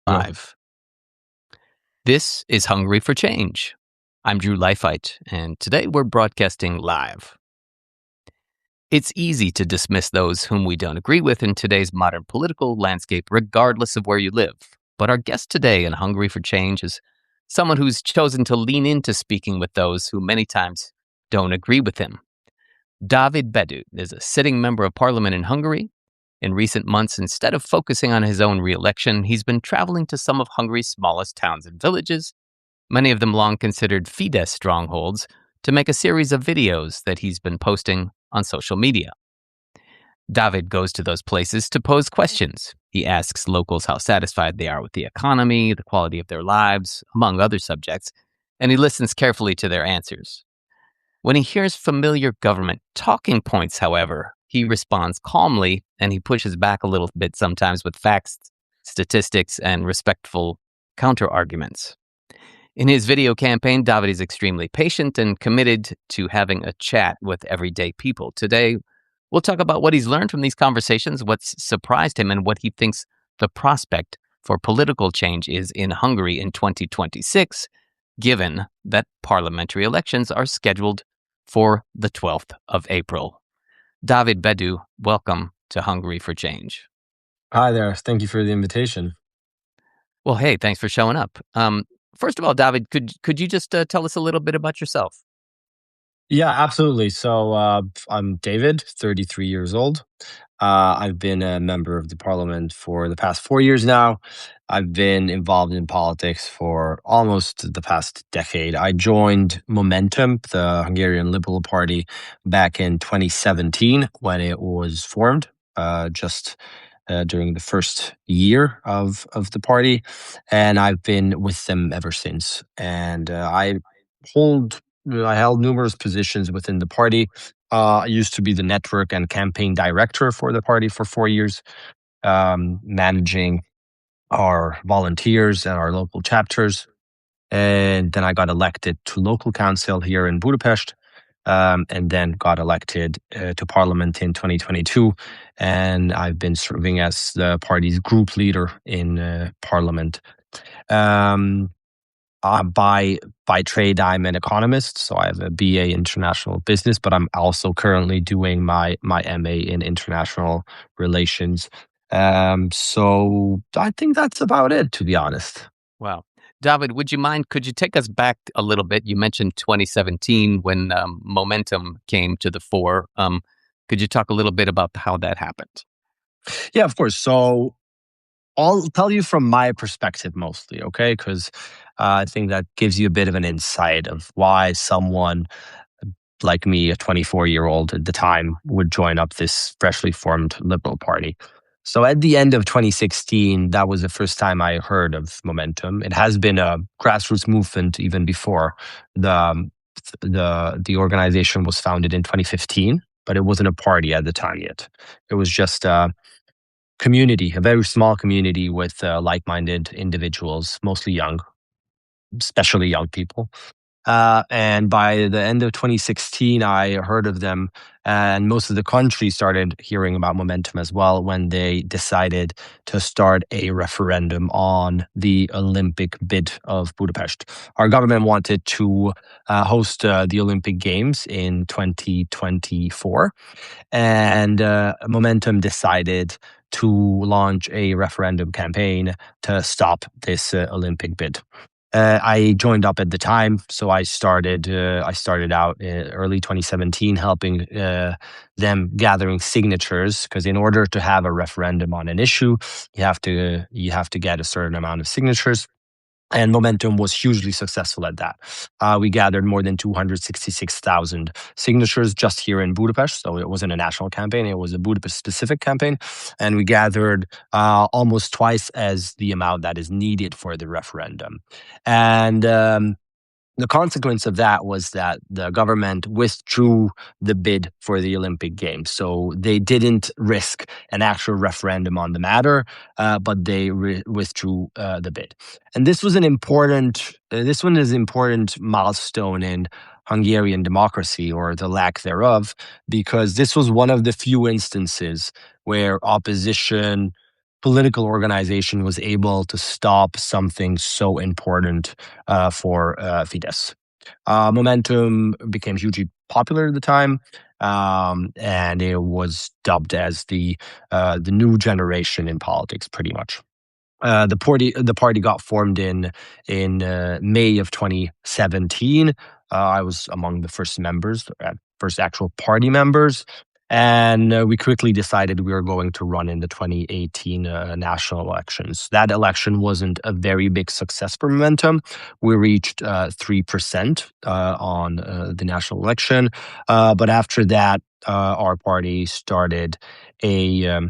Go. Live. This is Hungary for Change. I'm Drew Leifheit, and today we're broadcasting live. It's easy to dismiss those whom we don't agree with in today's modern political landscape, regardless of where you live. But our guest today in Hungary for Change is someone who's chosen to lean into speaking with those who many times don't agree with him. Dávid Bedő is a sitting member of parliament in Hungary. In recent months, instead of focusing on his own re-election, he's been traveling to some of Hungary's smallest towns and villages, many of them long considered Fidesz strongholds, to make a series of videos that he's been posting on social media. Dávid goes to those places to pose questions. He asks locals how satisfied they are with the economy, the quality of their lives, among other subjects, and he listens carefully to their answers. When he hears familiar government talking points, however, he responds calmly, and he pushes back a little bit sometimes with facts, statistics, and respectful counter-arguments. In his video campaign, Dávid is extremely patient and committed to having a chat with everyday people. Today, we'll talk about what he's learned from these conversations, what's surprised him, and what he thinks the prospect for political change is in Hungary in 2026, given that parliamentary elections are scheduled for the 12th of April. Dávid Bedő, welcome to Hungary for Change. Hi there. Thank you for the invitation. Well, hey, thanks for showing up. First of all, Dávid, could you just tell us a little bit about yourself? Yeah, absolutely. So I'm David, 33 years old. I've been a member of the parliament for the past 4 years now. I've been involved in politics for almost the past decade. I joined Momentum, the Hungarian Liberal Party, back in 2017 when it was formed, just during the first year of the party. And I've been with them ever since. And I held numerous positions within the party. I used to be the network and campaign director for the party for 4 years, managing our volunteers and our local chapters. And then I got elected to local council here in Budapest, and then got elected to parliament in 2022. And I've been serving as the party's group leader in parliament. By trade, I'm an economist, so I have a BA International Business, but I'm also currently doing my MA in International Relations. So I think that's about it, to be honest. Wow. Dávid, could you take us back a little bit? You mentioned 2017 when Momentum came to the fore. Could you talk a little bit about how that happened? Yeah, of course. So I'll tell you from my perspective mostly, okay? Because I think that gives you a bit of an insight of why someone like me, a 24-year-old at the time, would join up this freshly formed Liberal Party. So at the end of 2016, that was the first time I heard of Momentum. It has been a grassroots movement even before. The organization was founded in 2015, but it wasn't a party at the time yet. It was just a community, a very small community with like-minded individuals, mostly young, especially young people. And by the end of 2016, I heard of them, and most of the country started hearing about Momentum as well when they decided to start a referendum on the Olympic bid of Budapest. Our government wanted to host the Olympic Games in 2024, and Momentum decided to launch a referendum campaign to stop this Olympic bid. I joined up at the time, so I started out early 2017 helping them gathering signatures, because in order to have a referendum on an issue, you have to get a certain amount of signatures. And Momentum was hugely successful at that. We gathered more than 266,000 signatures just here in Budapest. So it wasn't a national campaign, it was a Budapest-specific campaign. And we gathered almost twice as the amount that is needed for the referendum. And the consequence of that was that the government withdrew the bid for the Olympic Games. So they didn't risk an actual referendum on the matter, but they withdrew the bid. And this was an important milestone in Hungarian democracy, or the lack thereof, because this was one of the few instances where opposition political organization was able to stop something so important for Fidesz. Momentum became hugely popular at the time, and it was dubbed as the new generation in politics, pretty much. The party got formed in May of 2017. I was among the first members, first actual party members, and we quickly decided we were going to run in the 2018 national elections. That election wasn't a very big success for Momentum. We reached 3% on the national election, but after that, our party started a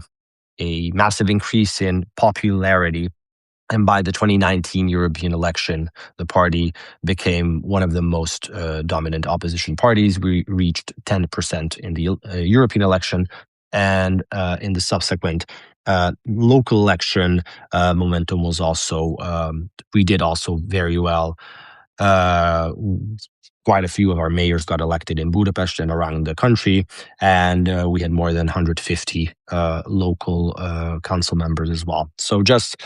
massive increase in popularity. And by the 2019 European election, the party became one of the most dominant opposition parties. We reached 10% in the European election. And in the subsequent local election, Momentum was also, we did also very well. Quite a few of our mayors got elected in Budapest and around the country, and we had more than 150 local council members as well. So just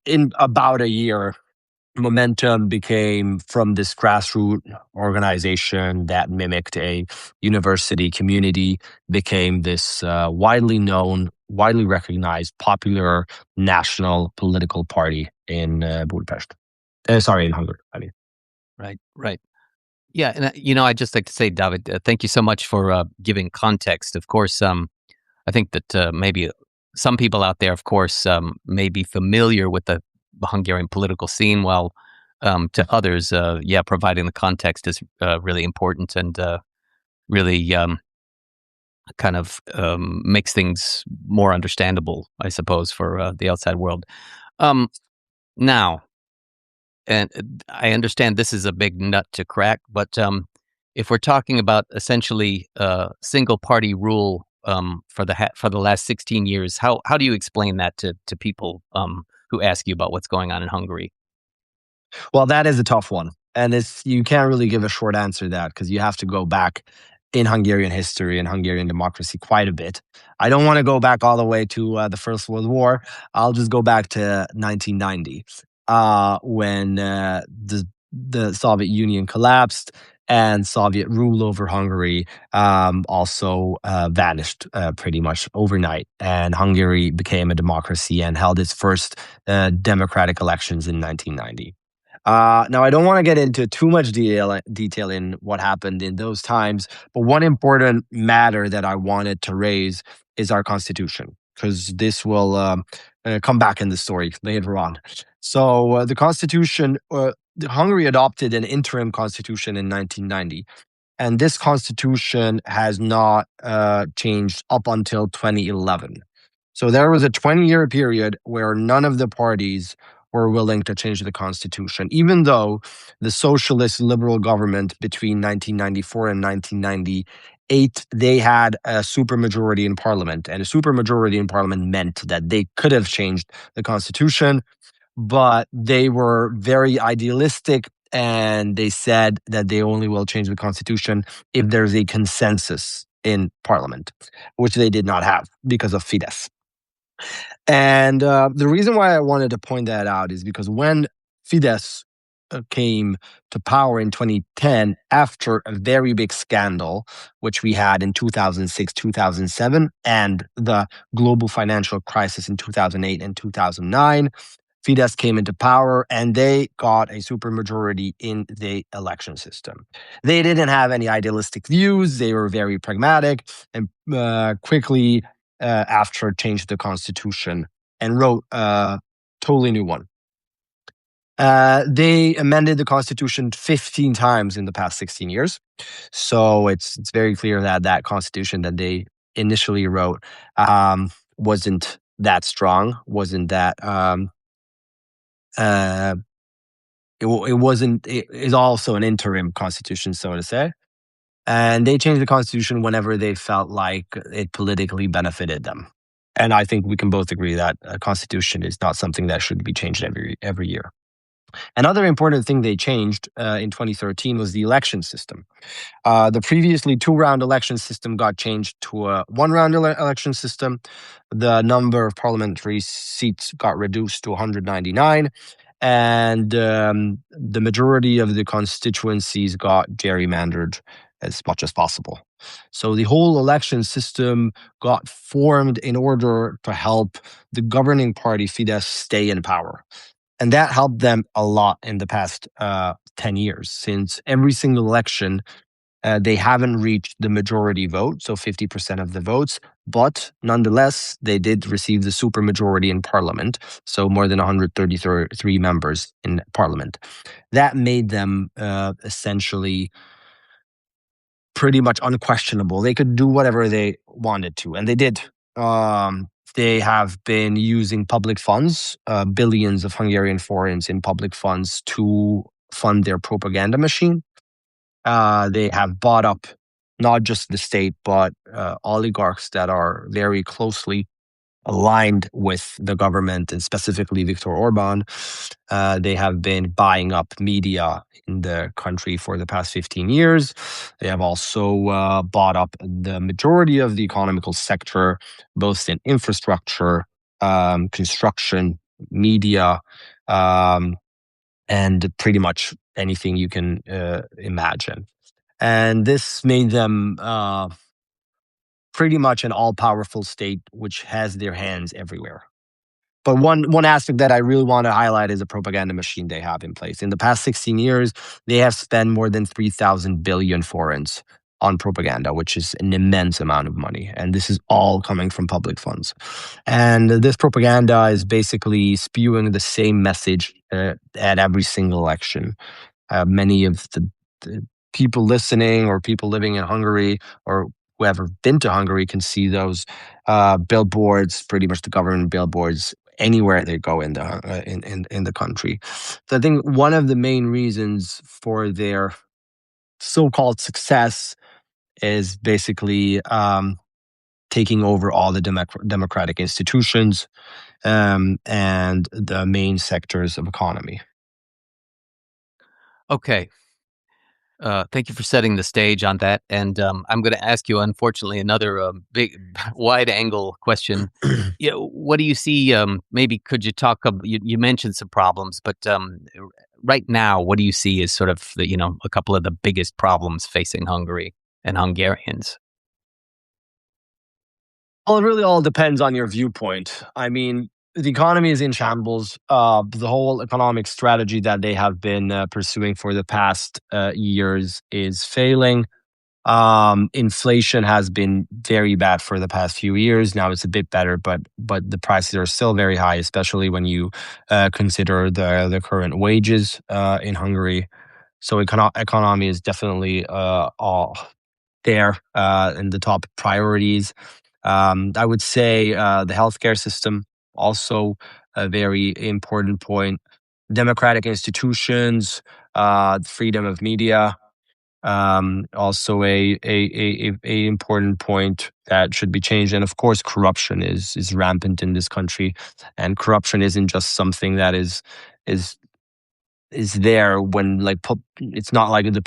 in about a year, Momentum became, from this grassroots organization that mimicked a university community, became this widely known, widely recognized, popular national political party in Budapest. In Hungary, I mean. Right. Yeah, and I'd just like to say, Dávid, thank you so much for giving context. Of course, I think that maybe some people out there, of course, may be familiar with the Hungarian political scene, while to others, providing the context is really important and really kind of makes things more understandable, I suppose, for the outside world. Now, and I understand this is a big nut to crack, but if we're talking about essentially single party rule for the last 16 years, how do you explain that to people who ask you about what's going on in Hungary? Well, that is a tough one, and you can't really give a short answer to that because you have to go back in Hungarian history and Hungarian democracy quite a bit. I don't want to go back all the way to the First World War. I'll just go back to 1990. When the Soviet Union collapsed and Soviet rule over Hungary also vanished pretty much overnight, and Hungary became a democracy and held its first democratic elections in 1990. Now, I don't want to get into too much detail in what happened in those times, but one important matter that I wanted to raise is our constitution, because this will come back in the story later on. So the constitution, Hungary adopted an interim constitution in 1990, and this constitution has not changed up until 2011. So there was a 20-year period where none of the parties were willing to change the constitution, even though the socialist liberal government between 1994 and 1998, they had a supermajority in parliament, and a supermajority in parliament meant that they could have changed the constitution, but they were very idealistic, and they said that they only will change the constitution if there's a consensus in parliament, which they did not have because of Fidesz. And the reason why I wanted to point that out is because when Fidesz came to power in 2010, after a very big scandal, which we had in 2006, 2007, and the global financial crisis in 2008 and 2009, Fidesz came into power and they got a supermajority in the election system. They didn't have any idealistic views. They were very pragmatic and quickly after changed the constitution and wrote a totally new one. They amended the constitution 15 times in the past 16 years. So it's very clear that that constitution that they initially wrote wasn't that strong, wasn't that it is also an interim constitution, so to say. And they changed the constitution whenever they felt like it politically benefited them. And I think we can both agree that a constitution is not something that should be changed every year. Another important thing they changed in 2013 was the election system. The previously two-round election system got changed to a one-round election system. The number of parliamentary seats got reduced to 199, and the majority of the constituencies got gerrymandered as much as possible. So the whole election system got formed in order to help the governing party Fidesz stay in power. And that helped them a lot in the past 10 years, since every single election, they haven't reached the majority vote, so 50% of the votes, but nonetheless, they did receive the supermajority in parliament, so more than 133 members in parliament. That made them essentially pretty much unquestionable. They could do whatever they wanted to, and they did. They have been using public funds, billions of Hungarian forints in public funds to fund their propaganda machine. They have bought up not just the state, but oligarchs that are very closely aligned with the government, and specifically Viktor Orban. They have been buying up media in the country for the past 15 years. They have also bought up the majority of the economical sector, both in infrastructure, construction, media, and pretty much anything you can imagine. And this made them pretty much an all-powerful state which has their hands everywhere. But one aspect that I really want to highlight is the propaganda machine they have in place. In the past 16 years, they have spent more than 3,000 billion forints on propaganda, which is an immense amount of money. And this is all coming from public funds. And this propaganda is basically spewing the same message at every single election. Many of the people listening or people living in Hungary or who have been to Hungary can see those billboards, pretty much the government billboards, anywhere they go in the country. So I think one of the main reasons for their so-called success is basically taking over all the democratic institutions and the main sectors of economy. Okay. Thank you for setting the stage on that. And I'm going to ask you, unfortunately, another big, wide-angle question. What do you see? Maybe could you talk? You mentioned some problems, but right now, what do you see as sort of a couple of the biggest problems facing Hungary and Hungarians? Well, it really all depends on your viewpoint. I mean, the economy is in shambles. The whole economic strategy that they have been pursuing for the past years is failing. Inflation has been very bad for the past few years. Now it's a bit better, but the prices are still very high, especially when you consider the current wages in Hungary. So economy is definitely all there in the top priorities. I would say the healthcare system, also a very important point. Democratic institutions, freedom of media, also a important point that should be changed. And of course, corruption is rampant in this country, and corruption isn't just something that is there when it's not like the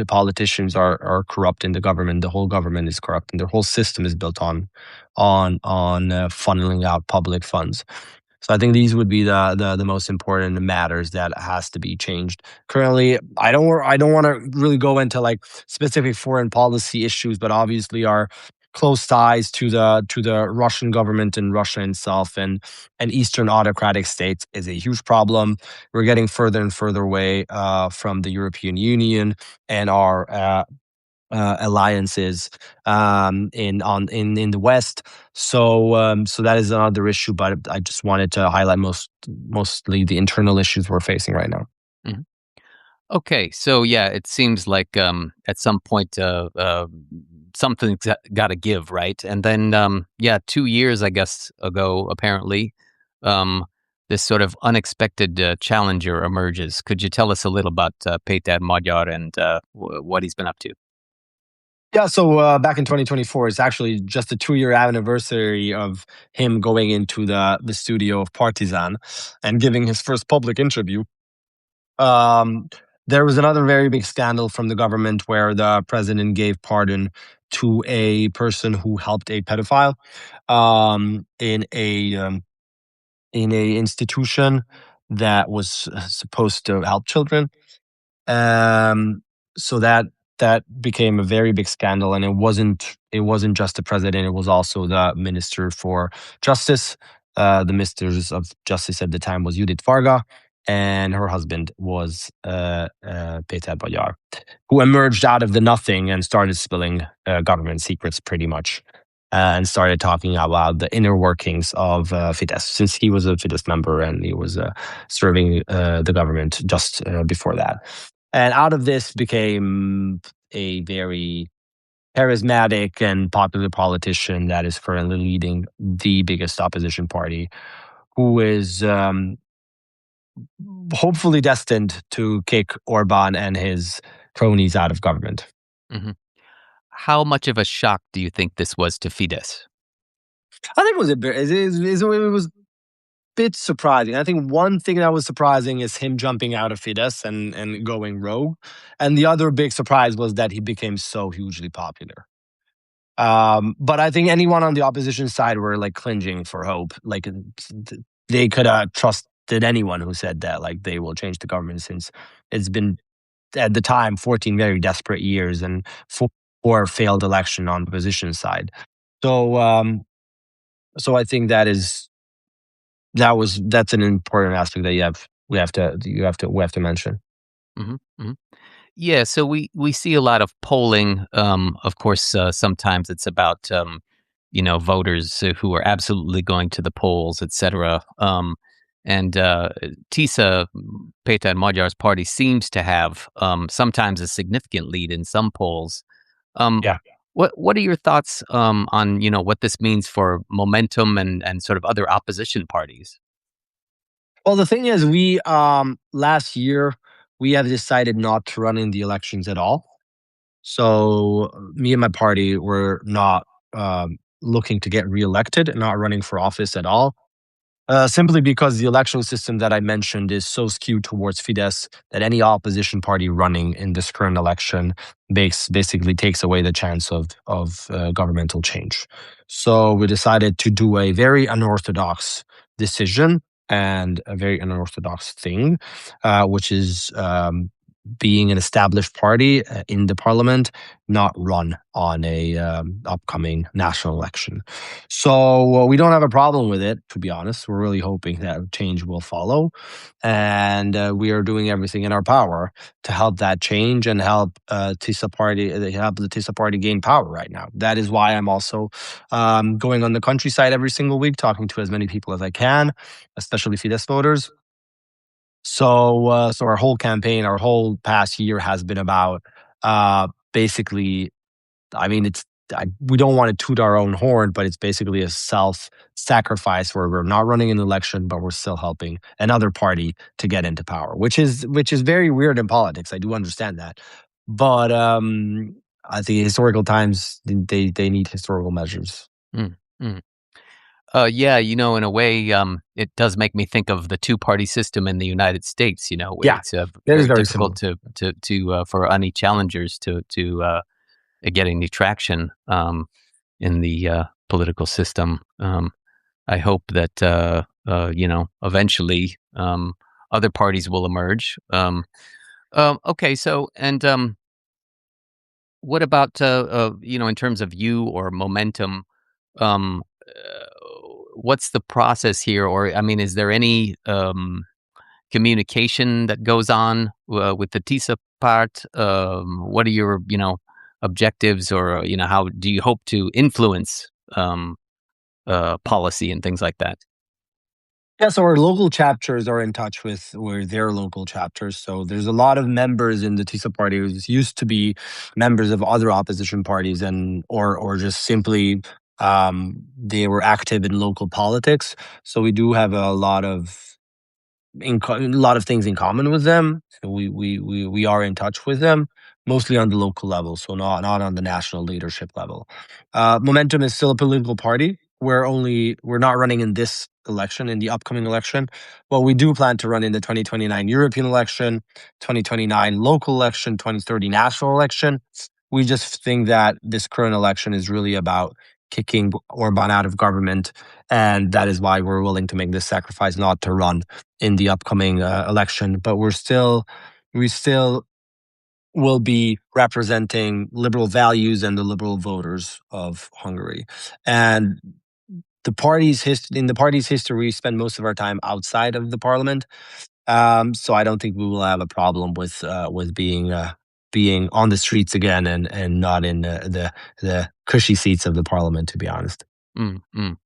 politicians are corrupt in the government. The whole government is corrupt, and the whole system is built on funneling out public funds. So I think these would be the most important matters that has to be changed. Currently, I don't want to really go into like specific foreign policy issues, but obviously our close ties to the Russian government and Russia itself and Eastern autocratic states is a huge problem. We're getting further and further away from the European Union and our alliances in the West. So that is another issue, but I just wanted to highlight mostly the internal issues we're facing right now. Mhm. Okay, so yeah, it seems like at some point something's got to give, right? And then 2 years, I guess, ago, apparently, this sort of unexpected challenger emerges. Could you tell us a little about Péter Magyar and what he's been up to? Yeah, so back in 2024, it's actually just a 2-year anniversary of him going into the studio of Partizan and giving his first public interview. There was another very big scandal from the government where the president gave pardon to a person who helped a pedophile um, in a um, in a institution that was supposed to help children. Um, so that became a very big scandal, and it wasn't just the president; it was also the minister for justice. The ministers of justice at the time was Judith Varga, and her husband was Péter Magyar, who emerged out of the nothing and started spilling government secrets, pretty much, and started talking about the inner workings of Fidesz, since he was a Fidesz member and he was serving the government just before that. And out of this became a very charismatic and popular politician that is currently leading the biggest opposition party, who is hopefully destined to kick Orban and his cronies out of government. Hmm. How much of a shock do you think this was to Fidesz? I think it was it was a bit surprising. I think one thing that was surprising is him jumping out of Fidesz and going rogue. And the other big surprise was that he became so hugely popular. But I think anyone on the opposition side were like clinging for hope. Like they could have trusted anyone who said that like they will change the government, since it's been at the time 14 very desperate years and four failed election on the opposition side. So so I think that's an important aspect that we have to mention. Hmm. Hmm. Yeah, so we see a lot of polling. Of course, sometimes it's about voters who are absolutely going to the polls, etc. And Tisza, Péter Magyar's party, seems to have sometimes a significant lead in some polls. Um, Yeah. what are your thoughts on what this means for momentum and sort of other opposition parties? Well, the thing is, we last year we have decided not to run in the elections at all. So me and my party were not looking to get reelected and not running for office at all. Simply because the electoral system that I mentioned is so skewed towards Fidesz that any opposition party running in this current election basically takes away the chance of governmental change. So we decided to do a very unorthodox decision and a very unorthodox thing, which is being an established party in the parliament, not run on a upcoming national election. So we don't have a problem with it, to be honest. We're really hoping that change will follow. And we are doing everything in our power to help that change and help help the Tisza party gain power right now. That is why I'm also going on the countryside every single week, talking to as many people as I can, especially Fidesz voters. So our whole campaign, our whole past year has been about basically, I mean, we don't want to toot our own horn, but it's basically a self-sacrifice where we're not running an election, but we're still helping another party to get into power, which is very weird in politics. I do understand that, but I think historical times they need historical measures. Mm, mm. Yeah, in a way, it does make me think of the two-party system in the United States. Where Yeah, it's that is very very difficult similar. to for any challengers to get any traction in the political system. I hope that eventually other parties will emerge. Okay, so and what about in terms of you or momentum? Um, uh, what's the process here? Or I mean, is there any communication that goes on with the TISA part? What are your objectives, or how do you hope to influence policy and things like that? Yeah, so our local chapters are in touch with their local chapters. So there's a lot of members in the TISA party who used to be members of other opposition parties, and or just simply they were active in local politics. So we do have a lot of a lot of things in common with them. So we are in touch with them, mostly on the local level, so not on the national leadership level. Momentum is still a political party. we're not running in this election, in the upcoming election, but we do plan to run in the 2029 European election, 2029 local election, 2030 national election. We just think that this current election is really about kicking Orban out of government, and that is why we're willing to make this sacrifice not to run in the upcoming election. But we still will be representing liberal values and the liberal voters of Hungary. And in the party's history, we spend most of our time outside of the parliament. So I don't think we will have a problem with being on the streets again and not in the cushy seats of the parliament, to be honest. Mm.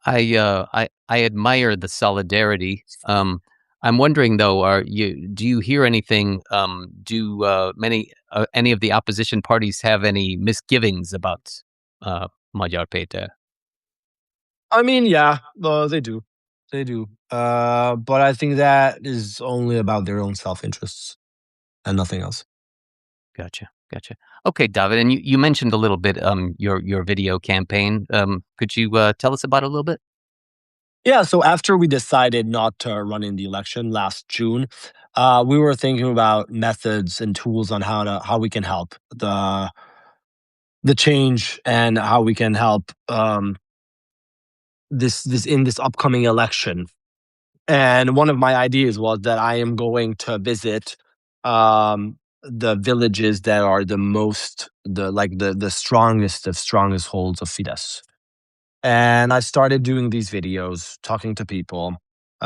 I admire the solidarity. I'm wondering though, do you hear anything? Do any of the opposition parties have any misgivings about Magyar Péter? I mean, yeah, they do. They do. But I think that is only about their own self-interests and nothing else. Gotcha. Okay, David, and you mentioned a little bit your video campaign. Could you tell us about it a little bit? Yeah, so after we decided not to run in the election last June, we were thinking about methods and tools on how we can help the change and how we can help this upcoming election. And one of my ideas was that I am going to visit the villages that are the strongest of strongholds of Fidesz. And I started doing these videos, talking to people,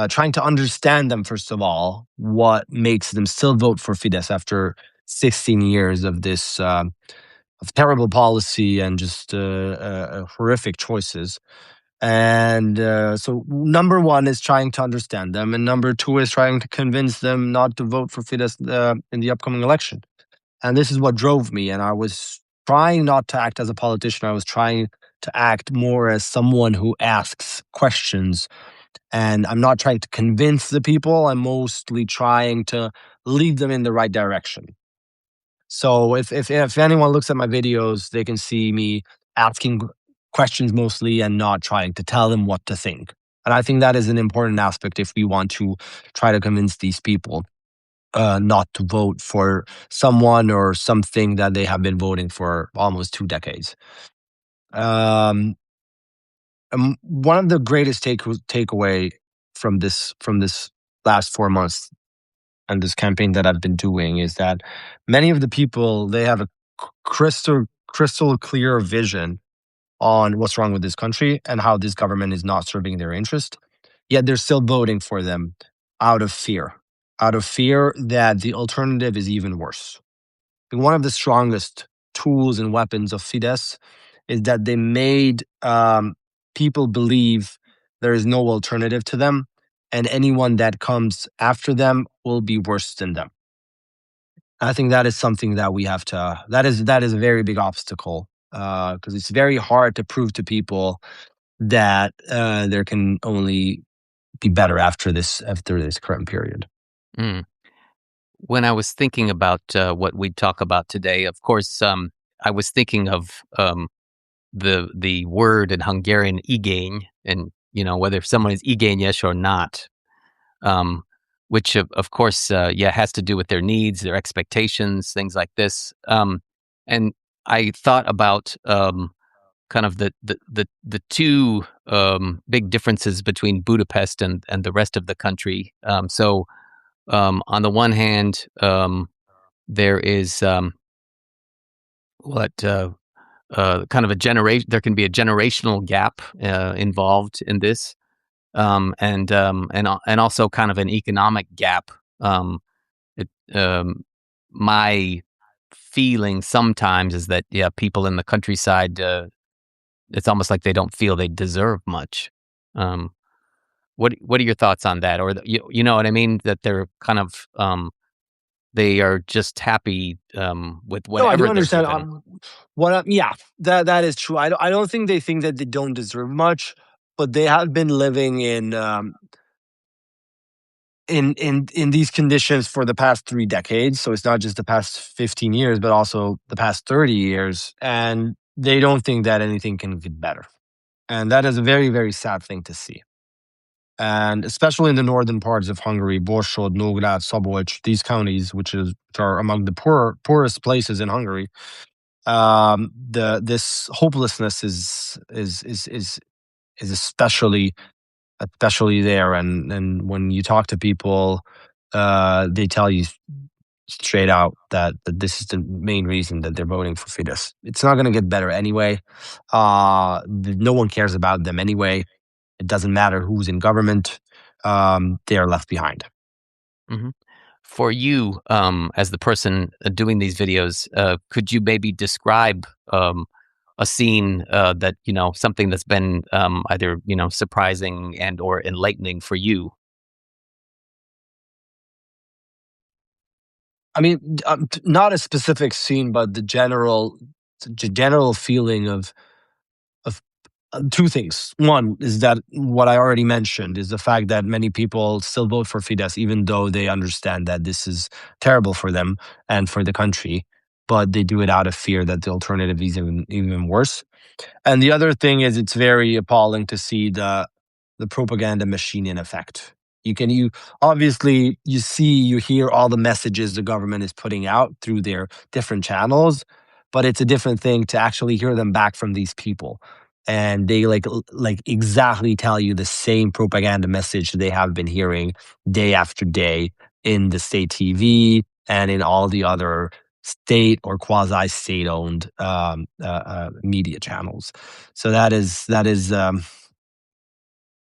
trying to understand them, first of all, what makes them still vote for Fidesz after 16 years of this of terrible policy and just horrific choices. And so number one is trying to understand them, and number two is trying to convince them not to vote for Fidesz in the upcoming election. And this is what drove me. And I was trying not to act as a politician. I was trying to act more as someone who asks questions. And I'm not trying to convince the people. I'm mostly trying to lead them in the right direction. So if anyone looks at my videos, they can see me asking questions mostly and not trying to tell them what to think. And I think that is an important aspect if we want to try to convince these people not to vote for someone or something that they have been voting for almost 2 decades. One of the greatest takeaway from this last 4 months and this campaign that I've been doing is that many of the people, they have a crystal clear vision on what's wrong with this country and how this government is not serving their interest, yet they're still voting for them out of fear that the alternative is even worse. And one of the strongest tools and weapons of Fidesz is that they made people believe there is no alternative to them, and anyone that comes after them will be worse than them. I think that is something that we have to. That is a very big obstacle because it's very hard to prove to people that there can only be better after this current period. Mm. When I was thinking about what we'd talk about today, of course, I was thinking of the word in Hungarian igény, and whether someone is igényes or not, which of course, has to do with their needs, their expectations, things like this. And I thought about kind of the two big differences between Budapest and the rest of the country. So on the one hand, there is kind of a generation. There can be a generational gap involved in this, and also kind of an economic gap. My feeling sometimes is that people in the countryside, it's almost like they don't feel they deserve much. What are your thoughts on that? Or you know what I mean? That they're kind of they are just happy with whatever. No, I do they're understand. given. That is true. I don't think they think that they don't deserve much, but they have been living in these conditions for the past 3 decades. So it's not just the past 15 years, but also the past 30 years, and they don't think that anything can get better. And that is a very, very sad thing to see. And especially in the northern parts of Hungary, Borsod, Nógrád, Szabolcs, these counties, which are among the poorest places in Hungary, this hopelessness is especially there. And when you talk to people, they tell you straight out that this is the main reason that they're voting for Fidesz. It's not going to get better anyway. No one cares about them anyway. It doesn't matter who's in government. They are left behind. Hmm. For you, as the person doing these videos, could you maybe describe a scene that, something that's been either, surprising and or enlightening for you? I mean, not a specific scene, but the general feeling of two things. One is that what I already mentioned is the fact that many people still vote for Fidesz, even though they understand that this is terrible for them and for the country, but they do it out of fear that the alternative is even worse. And the other thing is, it's very appalling to see the propaganda machine in effect. You obviously you hear all the messages the government is putting out through their different channels, but it's a different thing to actually hear them back from these people. And they like exactly tell you the same propaganda message they have been hearing day after day in the state TV and in all the other state or quasi-state owned media channels. So that is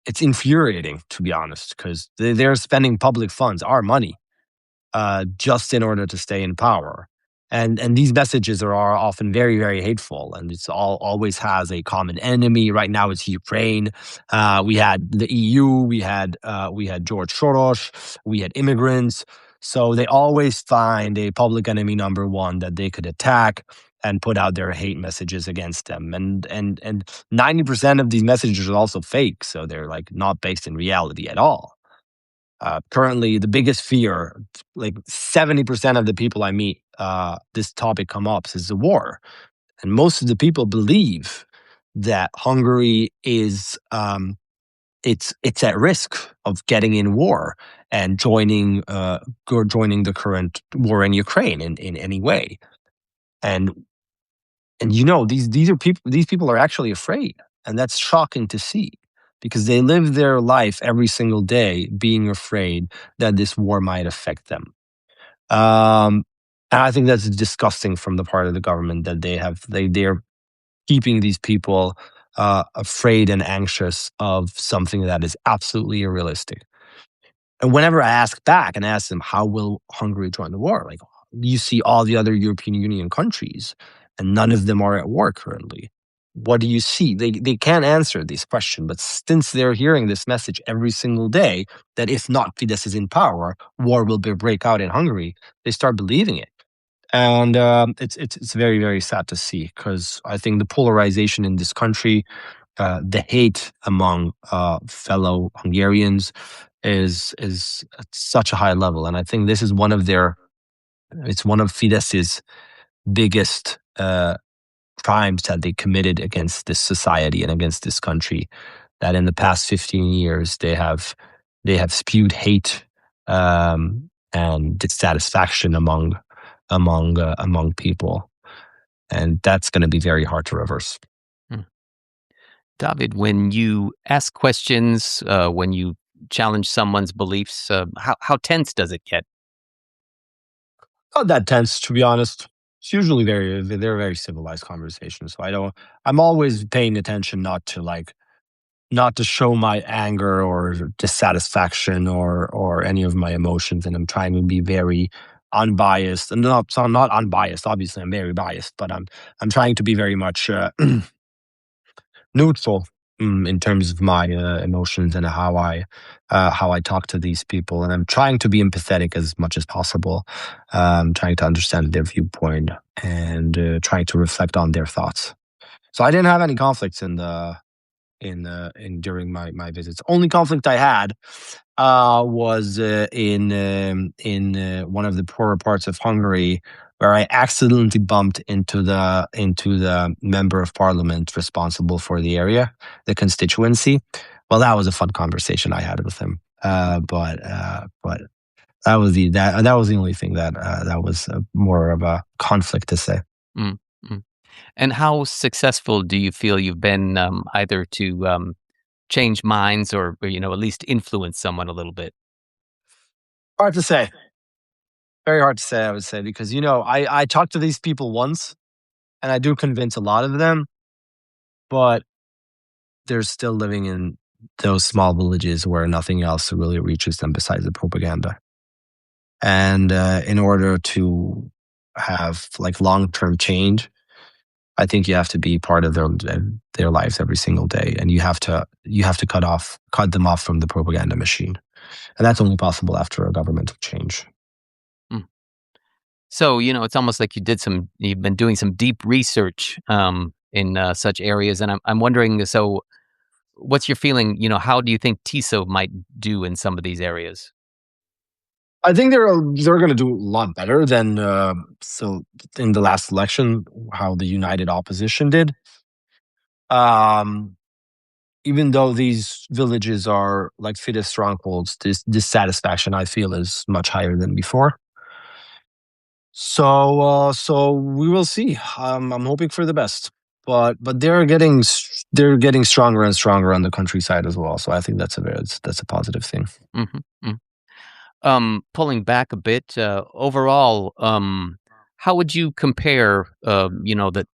it's infuriating, to be honest, because they're spending public funds, our money, just in order to stay in power. And these messages are often very, very hateful, and it's always has a common enemy. Right now, it's Ukraine. We had the EU. We had George Soros. We had immigrants. So they always find a public enemy number one that they could attack and put out their hate messages against them. And 90% of these messages are also fake, so they're like not based in reality at all. Currently, the biggest fear, like 70% of the people I meet, this topic come up, is the war. And most of the people believe that Hungary is it's at risk of getting in war and joining the current war in Ukraine in any way. And these people are actually afraid, and that's shocking to see, because they live their life every single day being afraid that this war might affect them. And I think that's disgusting from the part of the government that they're keeping these people afraid and anxious of something that is absolutely unrealistic. And whenever I ask back and ask them, how will Hungary join the war? Like, you see all the other European Union countries, and none of them are at war currently. What do you see? They can't answer this question, but since they're hearing this message every single day, that if not Fidesz is in power, war will break out in Hungary, they start believing it. And it's very, very sad to see, because I think the polarization in this country, the hate among fellow Hungarians is at such a high level, and I think this is one of Fidesz's biggest crimes that they committed against this society and against this country. That in the past 15 years they have spewed hate and dissatisfaction among people, and that's going to be very hard to reverse. David, when you ask questions, when you challenge someone's beliefs, how tense does it get? Not that tense, to be honest. It's usually they're very civilized conversations. So I'm always paying attention not to show my anger or dissatisfaction or any of my emotions, and I'm trying to be very unbiased. And so I'm not unbiased. Obviously, I'm very biased, but I'm trying to be very much neutral in terms of my emotions and how I talk to these people, and I'm trying to be empathetic as much as possible, trying to understand their viewpoint and trying to reflect on their thoughts. So I didn't have any conflicts in in during my visits. Only conflict I had was in one of the poorer parts of Hungary, where I accidentally bumped into the member of parliament responsible for the area, the constituency. Well, that was a fun conversation I had with him. But that was the only thing that was more of a conflict to say. Mm, mm. And how successful do you feel you've been either to change minds or at least influence someone a little bit? Hard to say. Very hard to say, I would say, because I talked to these people once, and I do convince a lot of them, but they're still living in those small villages where nothing else really reaches them besides the propaganda. And in order to have like long-term change, I think you have to be part of their lives every single day, and you have to cut them off from the propaganda machine, and that's only possible after a governmental change. Mm. So it's almost like you've been doing some deep research in such areas, and I'm wondering. So, what's your feeling? How do you think Tisza might do in some of these areas? I think they're going to do a lot better than in the last election, how the united opposition did. Um, Even though these villages are like Fidesz strongholds, this dissatisfaction I feel is much higher than before. So we will see. I'm hoping for the best, but they're getting stronger and stronger on the countryside as well. So I think that's a positive thing. Hmm. Pulling back a bit, overall, how would you compare, the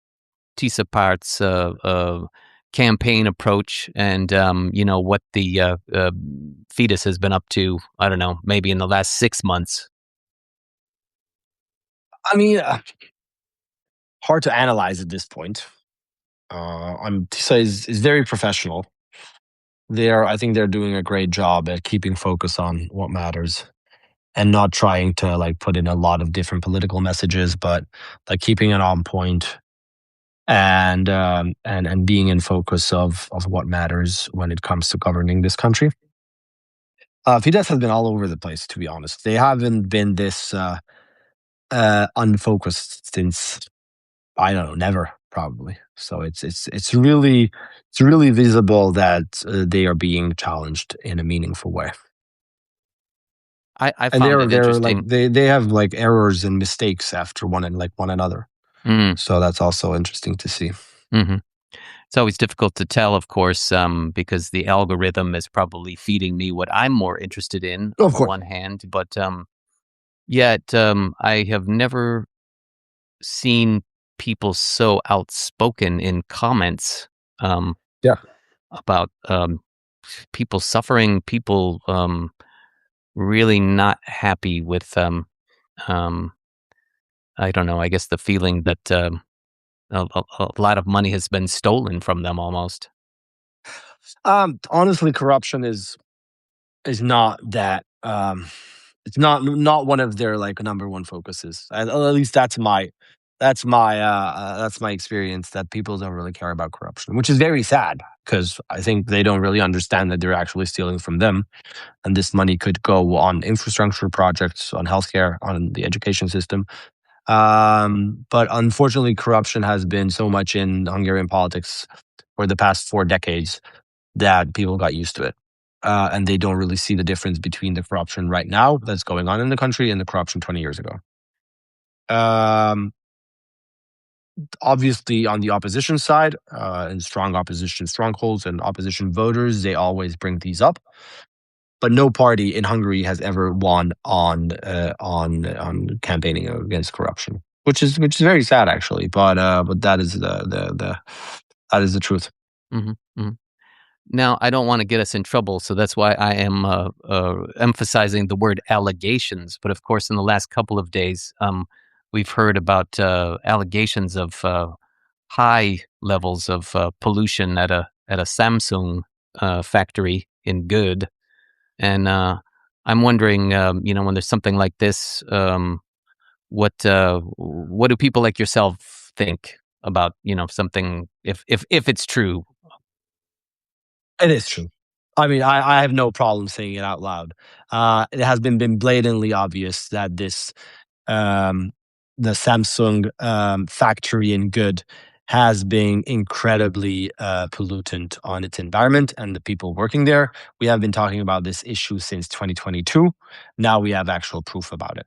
Tisza Part's campaign approach and, what the Fidesz has been up to, I don't know, maybe in the last 6 months? I mean, hard to analyze at this point. Tisa is very professional. I think they're doing a great job at keeping focus on what matters and not trying to like put in a lot of different political messages, but like keeping it on point and being in focus of what matters when it comes to governing this country. Fidesz has been all over the place, to be honest. They haven't been this unfocused since I don't know, never probably. So it's really visible that they are being challenged in a meaningful way, I and found it they're like interesting. they have like errors and mistakes after one another. Mm, So that's also interesting to see. mhm. It's always difficult to tell, of course, because the algorithm is probably feeding me what I'm more interested in on Of the course, one hand, but yet I have never seen people so outspoken in comments um, yeah. about people suffering, people really not happy with, um, I don't know, I guess the feeling that a lot of money has been stolen from them almost. Honestly, corruption is not that. It's not one of their like number one focuses. At least that's my experience. That people don't really care about corruption, which is very sad because I think they don't really understand that they're actually stealing from them, and this money could go on infrastructure projects, on healthcare, on the education system. But unfortunately, corruption has been so much in Hungarian politics for the past 4 decades that people got used to it. And they don't really see the difference between the corruption right now that's going on in the country and the corruption 20 years ago. Um, Obviously, on the opposition side, and strong opposition strongholds and opposition voters, they always bring these up. But no party in Hungary has ever won on campaigning against corruption, which is very sad actually. But that is the truth. Hmm. Hmm. Now, I don't want to get us in trouble, so that's why I am emphasizing the word allegations. But of course, in the last couple of days, we've heard about allegations of high levels of pollution at a Samsung factory in Good, and I'm wondering, when there's something like this, what do people like yourself think about something if it's true? It is true. I mean, I have no problem saying it out loud. It has been blatantly obvious that um, the Samsung factory in Good has been incredibly pollutant on its environment and the people working there. We have been talking about this issue since 2022. Now we have actual proof about it.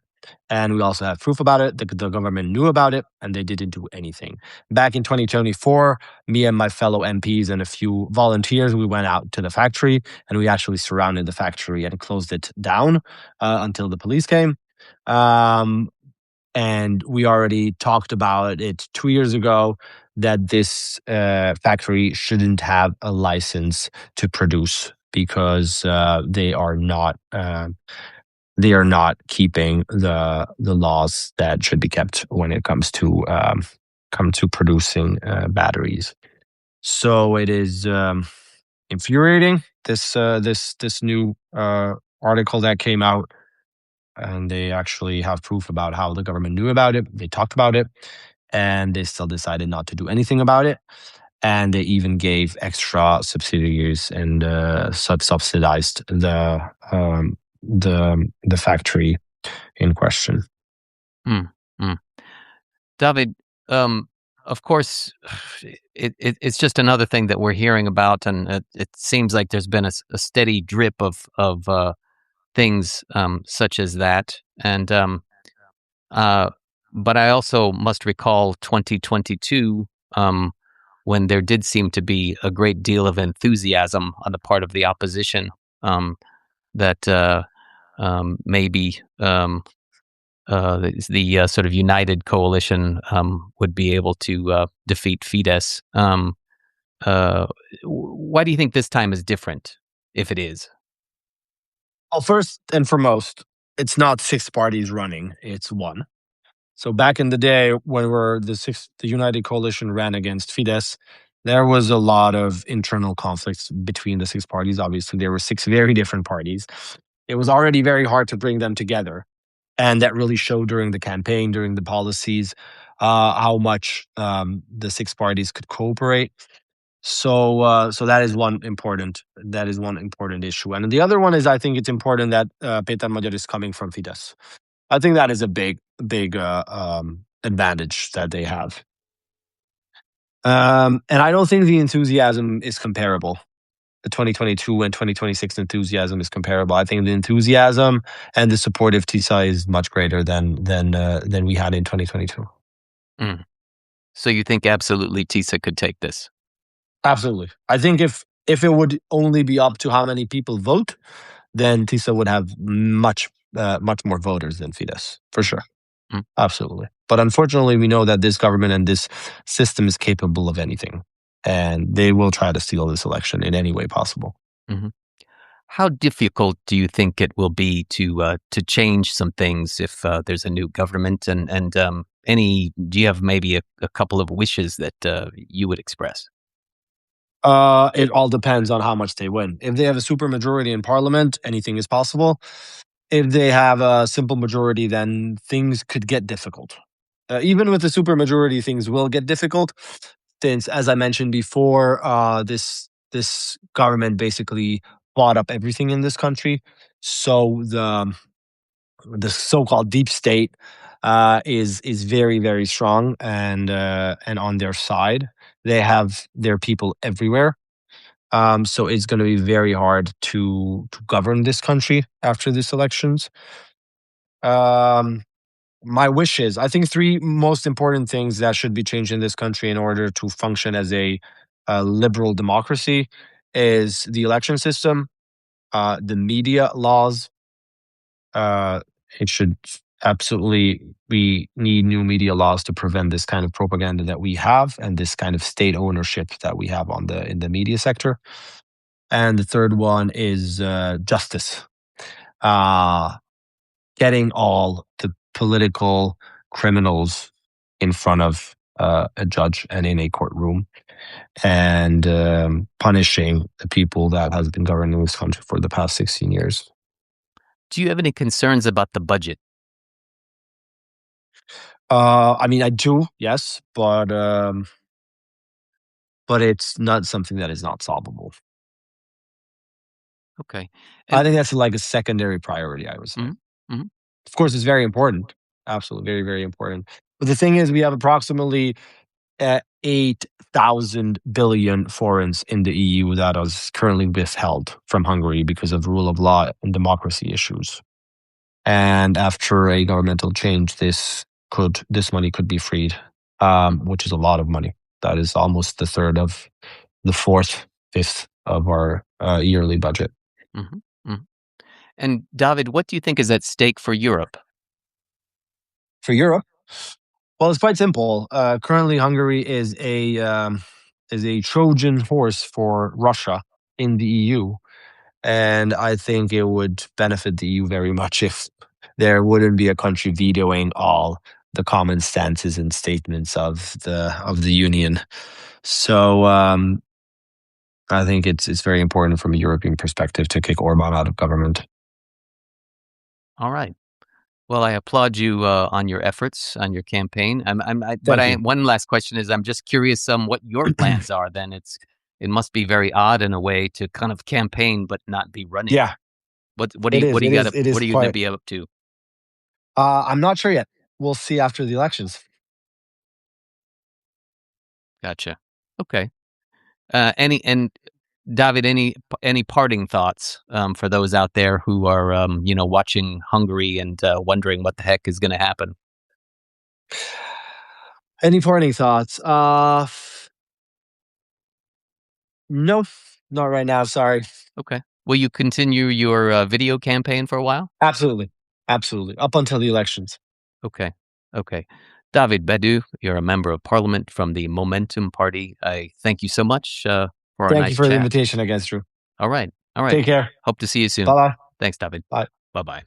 And we also have proof about it. The government knew about it and they didn't do anything. Back in 2024, me and my fellow MPs and a few volunteers, we went out to the factory and we actually surrounded the factory and closed it down until the police came. Um, and we already talked about it 2 years ago that this factory shouldn't have a license to produce because they are not keeping the laws that should be kept when it comes to producing batteries. So it is infuriating, this new article that came out, and they actually have proof about how the government knew about it. They talked about it, and they still decided not to do anything about it. And they even gave extra subsidies and subsidized the factory in question. Mm, mm. David, of course, it's just another thing that we're hearing about, and it seems like there's been a steady drip of things such as that. And but I also must recall 2022, when there did seem to be a great deal of enthusiasm on the part of the opposition, that maybe the sort of united coalition would be able to defeat Fidesz. Why do you think this time is different, if it is? Well, first and foremost, it's not six parties running; it's one. So back in the day, when the United Coalition ran against Fidesz, there was a lot of internal conflicts between the six parties. Obviously, there were six very different parties. It was already very hard to bring them together, and that really showed during the campaign, during the policies, how much the six parties could cooperate. So that is one important issue, and the other one is I think it's important that Péter Magyar is coming from Fidesz. I think that is a big advantage that they have. And I don't think the enthusiasm is comparable. The 2022 and 2026 enthusiasm is comparable. I think the enthusiasm and the support of Tisza is much greater than we had in 2022. Mm. So you think absolutely Tisza could take this? Absolutely. I think if it would only be up to how many people vote, then Tisza would have much more voters than Fidesz, for sure. Mm. Absolutely. But unfortunately, we know that this government and this system is capable of anything, and they will try to steal this election in any way possible. Mm-hmm. How difficult do you think it will be to change some things if there's a new government? And do you have maybe a couple of wishes that you would express? It all depends on how much they win. If they have a super majority in parliament, anything is possible. If they have a simple majority, then things could get difficult. Even with the super majority, things will get difficult, since, as I mentioned before, this government basically bought up everything in this country. So the so-called deep state is very, very strong and on their side. They have their people everywhere. So it's going to be very hard to govern this country after these elections. My wishes, I think three most important things that should be changed in this country in order to function as a liberal democracy is the election system, the media laws. Uh, it should absolutely, we need new media laws to prevent this kind of propaganda that we have and this kind of state ownership that we have in the media sector. And the third one is justice. Getting all the political criminals in front of a judge and in a courtroom, and punishing the people that has been governing this country for the past 16 years. Do you have any concerns about the budget? I mean, I do, yes, but it's not something that is not solvable. Okay. I think that's like a secondary priority, I would say. Mm-hmm. Of course, it's very important. Absolutely, very, very important. But the thing is, we have approximately 8,000 billion forints in the EU that is currently withheld from Hungary because of rule of law and democracy issues. And after a governmental change, this money could be freed, which is a lot of money. That is almost the third of the fifth of our yearly budget. Mm-hmm. Mm-hmm. And David, what do you think is at stake for Europe? For Europe, well, it's quite simple. Currently, Hungary is a Trojan horse for Russia in the EU, and I think it would benefit the EU very much if there wouldn't be a country vetoing all the common stances and statements of the Union. So I think it's very important from a European perspective to kick Orban out of government. All right. Well, I applaud you on your efforts on your campaign. Thank you. One last question is, I'm just curious what your plans are. Then it must be very odd in a way to kind of campaign but not be running. Yeah, What are you going to be up to? I'm not sure yet. We'll see after the elections. Gotcha. Okay. David, any parting thoughts for those out there who are watching Hungary and wondering what the heck is going to happen? Any parting thoughts? No, not right now. Sorry. Okay. Will you continue your video campaign for a while? Absolutely. Up until the elections. Okay. Dávid Bedő, you're a member of parliament from the Momentum Party. I thank you so much for our Thank nice you for chat. the invitation again, Drew. All right. Take care. Hope to see you soon. Bye-bye. Thanks, David. Bye. Bye-bye.